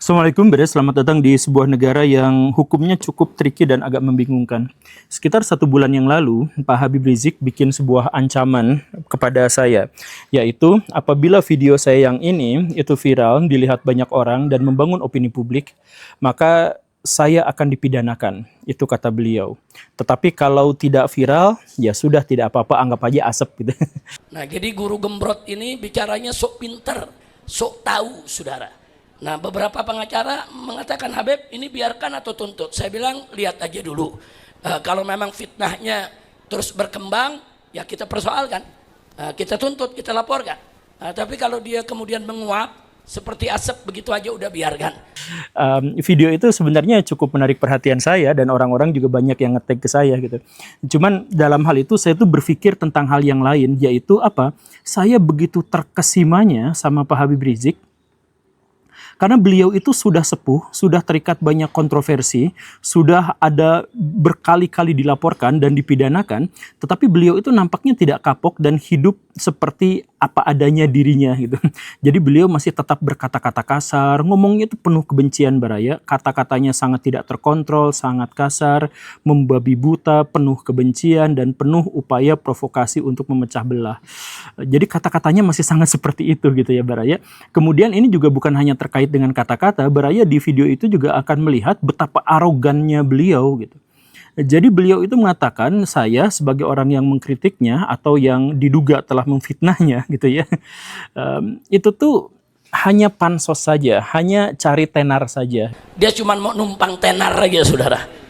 Assalamualaikum, selamat datang di sebuah negara yang hukumnya cukup tricky dan agak membingungkan. Sekitar 1 bulan yang lalu, Pak Habib Rizik bikin sebuah ancaman kepada saya, yaitu apabila video saya yang ini itu viral, dilihat banyak orang dan membangun opini publik, maka saya akan dipidanakan. Itu kata beliau. Tetapi kalau tidak viral, ya sudah, tidak apa-apa, anggap aja asap gitu. Nah, jadi guru gembrot ini bicaranya sok pinter, sok tahu, saudara. Nah, beberapa pengacara mengatakan, Habib ini biarkan atau tuntut. Saya bilang lihat aja dulu. Kalau memang fitnahnya terus berkembang, ya kita persoalkan, kita tuntut, kita laporkan. Tapi kalau dia kemudian menguap seperti asap begitu aja, udah biarkan. Video itu sebenarnya cukup menarik perhatian saya dan orang-orang juga banyak yang nge-tag ke saya gitu. Cuman dalam hal itu saya tuh berpikir tentang hal yang lain, yaitu apa? Saya begitu terkesimanya sama Pak Habib Rizik. Karena beliau itu sudah sepuh, sudah terikat banyak kontroversi, sudah ada berkali-kali dilaporkan dan dipidanakan, tetapi beliau itu nampaknya tidak kapok dan hidup seperti apa adanya dirinya gitu. Jadi beliau masih tetap berkata-kata kasar, ngomongnya itu penuh kebencian Baraya, kata-katanya sangat tidak terkontrol, sangat kasar, membabi buta, penuh kebencian dan penuh upaya provokasi untuk memecah belah. Jadi kata-katanya masih sangat seperti itu gitu ya Baraya. Kemudian ini juga bukan hanya terkait dengan kata-kata, Baraya di video itu juga akan melihat betapa arogannya beliau gitu. Jadi beliau itu mengatakan saya sebagai orang yang mengkritiknya atau yang diduga telah memfitnahnya gitu ya, itu tuh hanya pansos saja, hanya cari tenar saja. Dia cuma mau numpang tenar aja, saudara.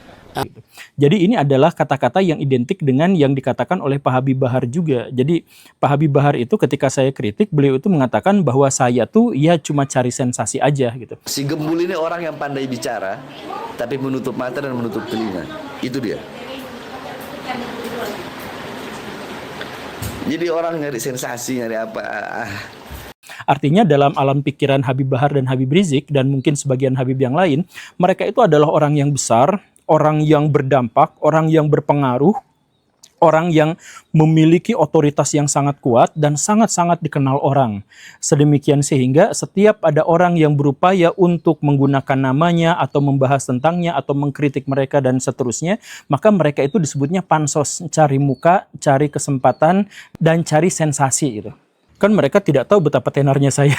Jadi ini adalah kata-kata yang identik dengan yang dikatakan oleh Pak Habib Bahar juga. Jadi Pak Habib Bahar itu ketika saya kritik, beliau itu mengatakan bahwa saya tuh ya cuma cari sensasi aja gitu. Si Gembul ini orang yang pandai bicara, tapi menutup mata dan menutup telinga. Itu dia. Jadi orang nyari sensasi, nyari apa. Artinya dalam alam pikiran Habib Bahar dan Habib Rizik dan mungkin sebagian Habib yang lain, mereka itu adalah orang yang besar, orang yang berdampak, orang yang berpengaruh, orang yang memiliki otoritas yang sangat kuat dan sangat-sangat dikenal orang. Sedemikian sehingga setiap ada orang yang berupaya untuk menggunakan namanya atau membahas tentangnya atau mengkritik mereka dan seterusnya, maka mereka itu disebutnya pansos, cari muka, cari kesempatan, dan cari sensasi gitu. Kan mereka tidak tahu betapa tenarnya saya.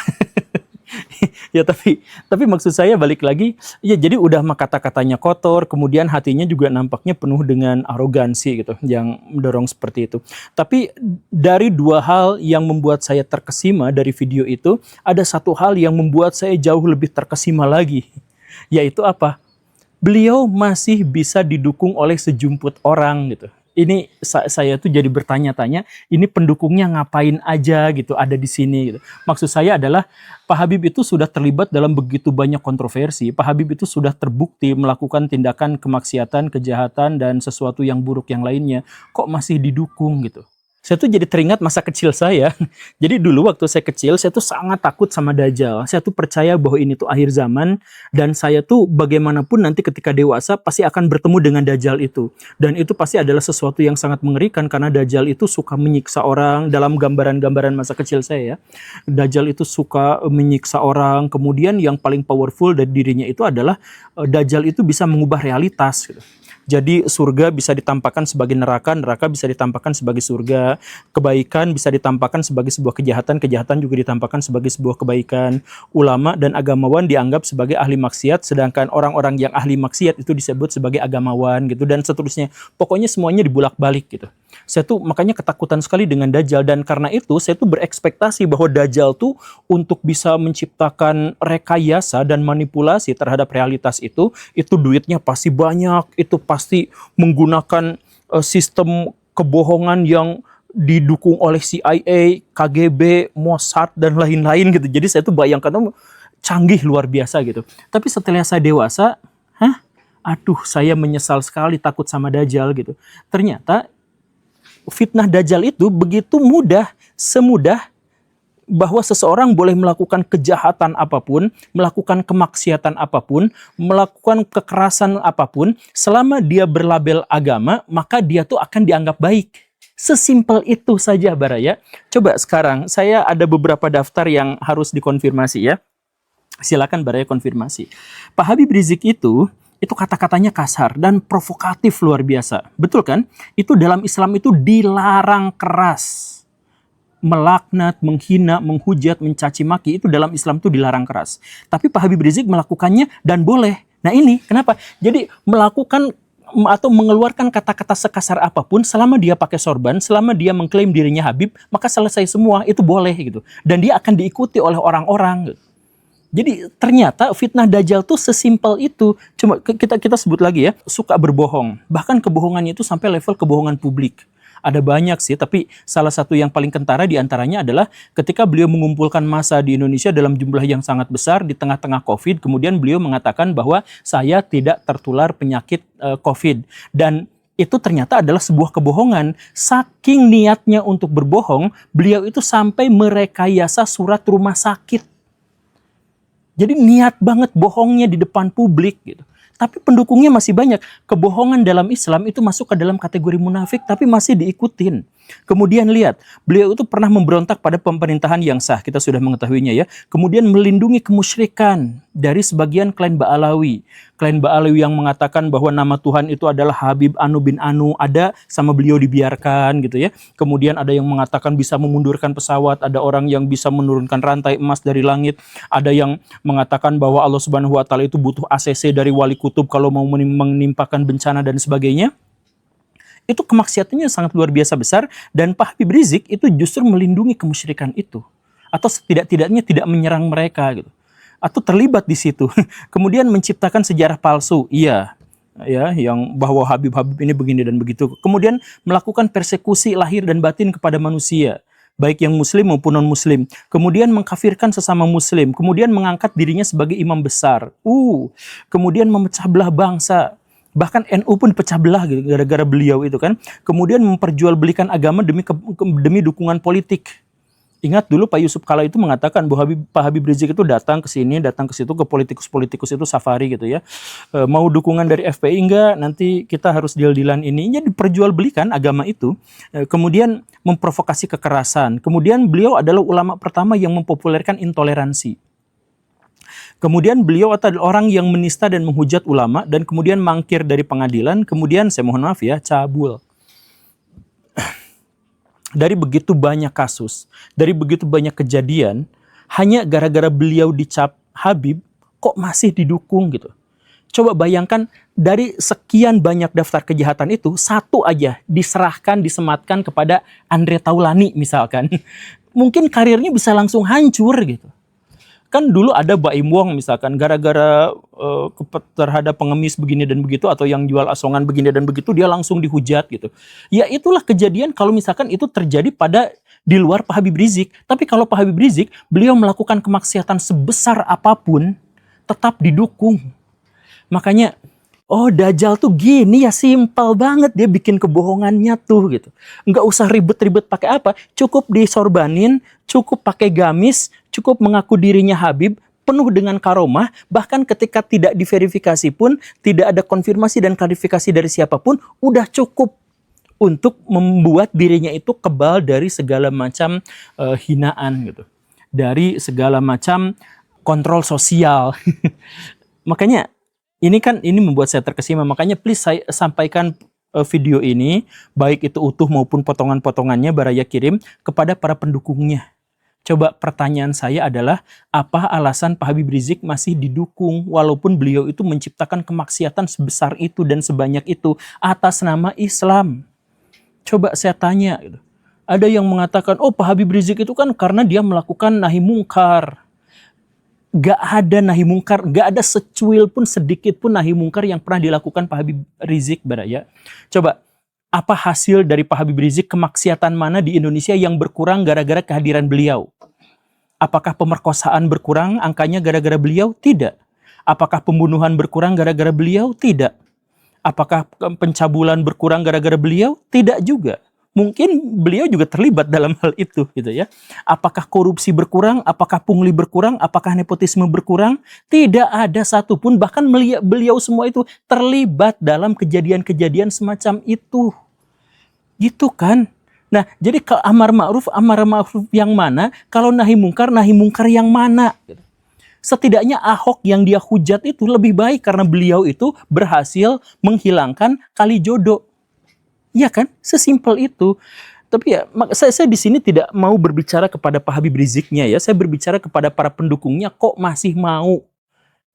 Ya tapi maksud saya balik lagi, ya jadi udah kata-katanya kotor, kemudian hatinya juga nampaknya penuh dengan arogansi gitu, yang mendorong seperti itu. Tapi dari 2 hal yang membuat saya terkesima dari video itu, ada 1 hal yang membuat saya jauh lebih terkesima lagi, yaitu apa? Beliau masih bisa didukung oleh sejumput orang gitu. Ini saya tuh jadi bertanya-tanya, ini pendukungnya ngapain aja gitu, ada di sini gitu. Maksud saya adalah Pak Habib itu sudah terlibat dalam begitu banyak kontroversi. Pak Habib itu sudah terbukti melakukan tindakan kemaksiatan, kejahatan, dan sesuatu yang buruk yang lainnya. Kok masih didukung gitu? Saya tuh jadi teringat masa kecil saya. Jadi dulu waktu saya kecil, saya tuh sangat takut sama Dajjal. Saya tuh percaya bahwa ini tuh akhir zaman. Dan saya tuh bagaimanapun nanti ketika dewasa pasti akan bertemu dengan Dajjal itu. Dan itu pasti adalah sesuatu yang sangat mengerikan. Karena Dajjal itu suka menyiksa orang. Dalam gambaran-gambaran masa kecil saya ya. Dajjal itu suka menyiksa orang. Kemudian yang paling powerful dari dirinya itu adalah Dajjal itu bisa mengubah realitas gitu. Jadi surga bisa ditampakkan sebagai neraka, neraka bisa ditampakkan sebagai surga, kebaikan bisa ditampakkan sebagai sebuah kejahatan, kejahatan juga ditampakkan sebagai sebuah kebaikan. Ulama dan agamawan dianggap sebagai ahli maksiat, sedangkan orang-orang yang ahli maksiat itu disebut sebagai agamawan gitu, dan seterusnya. Pokoknya semuanya dibulak-balik gitu. Saya tuh makanya ketakutan sekali dengan Dajjal, dan karena itu saya tuh berekspektasi bahwa Dajjal tuh untuk bisa menciptakan rekayasa dan manipulasi terhadap realitas itu duitnya pasti banyak, itu pasti menggunakan sistem kebohongan yang didukung oleh CIA, KGB, Mossad, dan lain-lain gitu. Jadi saya tuh bayangkan canggih luar biasa gitu. Tapi setelah saya dewasa, aduh saya menyesal sekali takut sama Dajjal gitu. Ternyata fitnah Dajjal itu begitu mudah, semudah bahwa seseorang boleh melakukan kejahatan apapun, melakukan kemaksiatan apapun, melakukan kekerasan apapun, selama dia berlabel agama, maka dia tuh akan dianggap baik. Sesimpel itu saja Baraya. Coba sekarang, saya ada beberapa daftar yang harus dikonfirmasi ya. Silakan Baraya konfirmasi. Pak Habib Rizik itu kata-katanya kasar dan provokatif luar biasa. Betul kan? Itu dalam Islam itu dilarang keras. Melaknat, menghina, menghujat, mencaci maki itu dalam Islam itu dilarang keras. Tapi Pak Habib Rizik melakukannya dan boleh. Nah ini kenapa? Jadi melakukan atau mengeluarkan kata-kata sekasar apapun selama dia pakai sorban, selama dia mengklaim dirinya Habib, maka selesai semua, itu boleh gitu. Dan dia akan diikuti oleh orang-orang gitu. Jadi ternyata fitnah Dajjal tuh sesimpel itu. Cuma kita sebut lagi ya, suka berbohong. Bahkan kebohongannya itu sampai level kebohongan publik. Ada banyak sih, tapi salah satu yang paling kentara diantaranya adalah ketika beliau mengumpulkan massa di Indonesia dalam jumlah yang sangat besar di tengah-tengah COVID, kemudian beliau mengatakan bahwa saya tidak tertular penyakit COVID. Dan itu ternyata adalah sebuah kebohongan. Saking niatnya untuk berbohong, beliau itu sampai merekayasa surat rumah sakit. Jadi niat banget bohongnya di depan publik gitu. Tapi pendukungnya masih banyak. Kebohongan dalam Islam itu masuk ke dalam kategori munafik, tapi masih diikutin. Kemudian lihat, beliau itu pernah memberontak pada pemerintahan yang sah, kita sudah mengetahuinya ya. Kemudian melindungi kemusyrikan dari sebagian klan Ba'alawi. Klan Ba'alawi yang mengatakan bahwa nama Tuhan itu adalah Habib Anu bin Anu, ada sama beliau dibiarkan gitu ya. Kemudian ada yang mengatakan bisa memundurkan pesawat, ada orang yang bisa menurunkan rantai emas dari langit, ada yang mengatakan bahwa Allah Subhanahu wa taala itu butuh ACC dari wali kutub kalau mau menimpakan bencana dan sebagainya. Itu kemaksiatannya sangat luar biasa besar, dan Pak Habib Rizik itu justru melindungi kemusyrikan itu, atau setidak-tidaknya tidak menyerang mereka gitu, atau terlibat di situ. Kemudian menciptakan sejarah palsu, iya ya, yang bahwa Habib ini begini dan begitu. Kemudian melakukan persekusi lahir dan batin kepada manusia, baik yang muslim maupun non muslim. Kemudian mengkafirkan sesama muslim, kemudian mengangkat dirinya sebagai imam besar. Kemudian memecah belah bangsa. Bahkan NU pun pecah belah gitu, gara-gara beliau itu kan. Kemudian memperjualbelikan agama demi dukungan politik. Ingat dulu Pak Yusuf Kala itu mengatakan bahwa Pak Habib Rizik itu datang ke sini, datang ke situ, ke politikus-politikus itu safari gitu ya. Mau dukungan dari FPI enggak, nanti kita harus deal-dealan ini. Jadi diperjualbelikan agama itu. Kemudian memprovokasi kekerasan. Kemudian beliau adalah ulama pertama yang mempopulerkan intoleransi. Kemudian beliau adalah orang yang menista dan menghujat ulama, dan kemudian mangkir dari pengadilan, kemudian saya mohon maaf ya, cabul. Dari begitu banyak kasus, dari begitu banyak kejadian, hanya gara-gara beliau dicap Habib, kok masih didukung gitu. Coba bayangkan, dari sekian banyak daftar kejahatan itu, satu aja diserahkan, disematkan kepada Andre Taulani misalkan. Mungkin karirnya bisa langsung hancur gitu. Kan dulu ada Baim Wong misalkan, gara-gara terhadap pengemis begini dan begitu, atau yang jual asongan begini dan begitu, dia langsung dihujat gitu. Ya itulah kejadian kalau misalkan itu terjadi pada di luar Pak Habib Rizik. Tapi kalau Pak Habib Rizik, beliau melakukan kemaksiatan sebesar apapun, tetap didukung. Makanya, oh Dajjal tuh gini ya, simpel banget dia bikin kebohongannya tuh gitu. Nggak usah ribet-ribet pakai apa, cukup disorbanin, cukup pakai gamis, cukup mengaku dirinya Habib, penuh dengan karomah, bahkan ketika tidak diverifikasi pun, tidak ada konfirmasi dan klarifikasi dari siapapun, udah cukup untuk membuat dirinya itu kebal dari segala macam hinaan gitu. Dari segala macam kontrol sosial. Makanya ini membuat saya terkesima, makanya please saya sampaikan video ini, baik itu utuh maupun potongan-potongannya, Baraya kirim kepada para pendukungnya. Coba pertanyaan saya adalah, apa alasan Pak Habib Rizik masih didukung walaupun beliau itu menciptakan kemaksiatan sebesar itu dan sebanyak itu atas nama Islam? Coba saya tanya gitu. Ada yang mengatakan, oh Pak Habib Rizik itu kan karena dia melakukan nahi mungkar. Gak ada nahi mungkar, gak ada secuil pun, sedikit pun nahi mungkar yang pernah dilakukan Pak Habib Rizik, Baraya. Coba, apa hasil dari Pak Habib Rizik, kemaksiatan mana di Indonesia yang berkurang gara-gara kehadiran beliau? Apakah pemerkosaan berkurang angkanya gara-gara beliau? Tidak. Apakah pembunuhan berkurang gara-gara beliau? Tidak. Apakah pencabulan berkurang gara-gara beliau? Tidak juga. Mungkin beliau juga terlibat dalam hal itu gitu ya. Apakah korupsi berkurang? Apakah pungli berkurang? Apakah nepotisme berkurang? Tidak ada satupun, bahkan beliau semua itu terlibat dalam kejadian-kejadian semacam itu. Gitu kan? Nah, jadi kalau amar ma'ruf yang mana? Kalau nahi mungkar yang mana? Setidaknya Ahok yang dia hujat itu lebih baik karena beliau itu berhasil menghilangkan Kalijodo. Iya kan? Sesimpel itu. Tapi ya, saya di sini tidak mau berbicara kepada Pak Habib Riziknya ya. Saya berbicara kepada para pendukungnya, kok masih mau.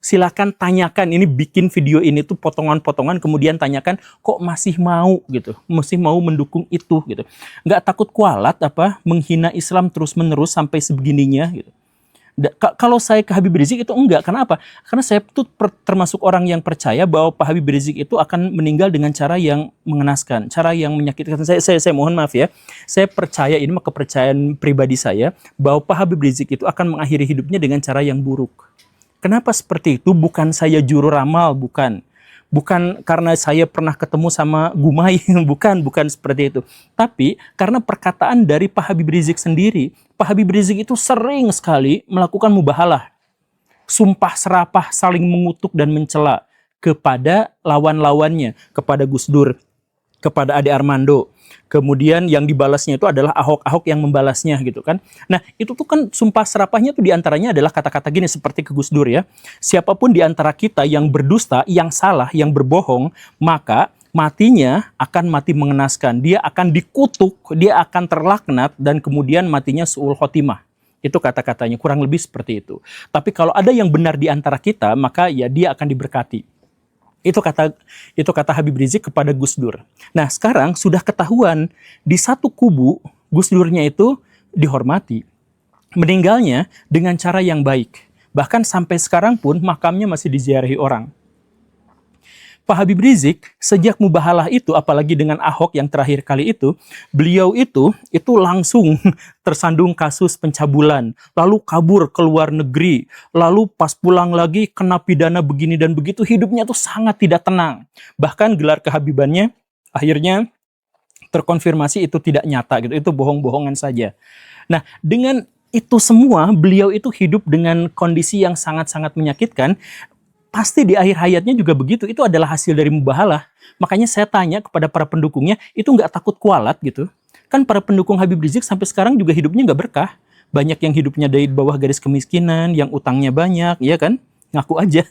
Silakan tanyakan, ini bikin video ini tuh potongan-potongan, kemudian tanyakan kok masih mau gitu, masih mau mendukung itu gitu. Nggak takut kualat apa menghina Islam terus-menerus sampai sebegininya gitu. Kalau saya ke Habib Rizik itu enggak, kenapa? Karena saya tuh termasuk orang yang percaya bahwa Pak Habib Rizik itu akan meninggal dengan cara yang mengenaskan, cara yang menyakitkan. Saya mohon maaf ya, saya percaya, ini mah kepercayaan pribadi saya, bahwa Pak Habib Rizik itu akan mengakhiri hidupnya dengan cara yang buruk. Kenapa seperti itu? Bukan saya juru ramal, bukan. Bukan karena saya pernah ketemu sama Gumai, bukan seperti itu. Tapi karena perkataan dari Pak Habib Rizik sendiri, Pak Habib Rizik itu sering sekali melakukan mubahalah. Sumpah serapah, saling mengutuk dan mencela kepada lawan-lawannya, kepada Gus Dur, kepada Ade Armando. Kemudian yang dibalasnya itu adalah Ahok yang membalasnya gitu kan. Nah itu tuh kan sumpah serapahnya tuh diantaranya adalah kata-kata gini seperti ke Gus Dur ya. Siapapun diantara kita yang berdusta, yang salah, yang berbohong, maka matinya akan mati mengenaskan. Dia akan dikutuk, dia akan terlaknat dan kemudian matinya su'ul khotimah. Itu kata-katanya, kurang lebih seperti itu. Tapi kalau ada yang benar di antara kita, maka ya dia akan diberkati. Itu kata Habib Rizik kepada Gus Dur. Nah sekarang sudah ketahuan di satu kubu Gus Durnya itu dihormati. Meninggalnya dengan cara yang baik. Bahkan sampai sekarang pun makamnya masih diziarahi orang. Pak Habib Rizik sejak mubahalah itu, apalagi dengan Ahok yang terakhir kali itu, beliau itu langsung tersandung kasus pencabulan, lalu kabur ke luar negeri, lalu pas pulang lagi kena pidana begini dan begitu, hidupnya tuh sangat tidak tenang. Bahkan gelar kehabibannya akhirnya terkonfirmasi itu tidak nyata gitu, itu bohong-bohongan saja. Nah, dengan itu semua beliau itu hidup dengan kondisi yang sangat-sangat menyakitkan. Pasti di akhir hayatnya juga begitu. Itu adalah hasil dari mubahalah. Makanya saya tanya kepada para pendukungnya, itu nggak takut kualat gitu. Kan para pendukung Habib Rizik sampai sekarang juga hidupnya nggak berkah. Banyak yang hidupnya dari bawah garis kemiskinan, yang utangnya banyak, ya kan? Ngaku aja.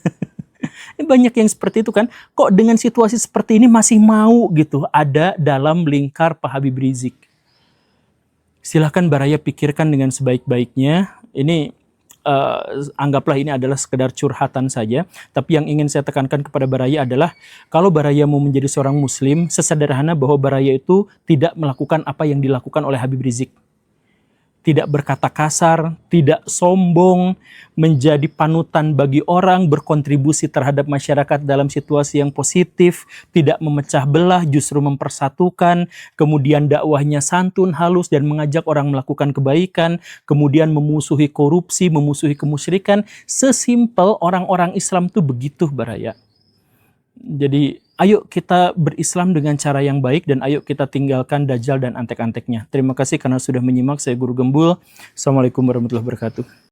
Banyak yang seperti itu kan. Kok dengan situasi seperti ini masih mau gitu ada dalam lingkar Pak Habib Rizik? Silahkan Baraya pikirkan dengan sebaik-baiknya. Ini anggaplah ini adalah sekedar curhatan saja, tapi yang ingin saya tekankan kepada Baraya adalah kalau Baraya mau menjadi seorang muslim, sesederhana bahwa Baraya itu tidak melakukan apa yang dilakukan oleh Habib Rizik. Tidak berkata kasar, tidak sombong, menjadi panutan bagi orang, berkontribusi terhadap masyarakat dalam situasi yang positif, tidak memecah belah, justru mempersatukan, kemudian dakwahnya santun, halus, dan mengajak orang melakukan kebaikan, kemudian memusuhi korupsi, memusuhi kemusyrikan. Sesimpel orang-orang Islam tuh begitu, Baraya. Jadi ayo kita berislam dengan cara yang baik dan ayo kita tinggalkan dajjal dan antek-anteknya. Terima kasih karena sudah menyimak. Saya Guru Gembul. Assalamualaikum warahmatullahi wabarakatuh.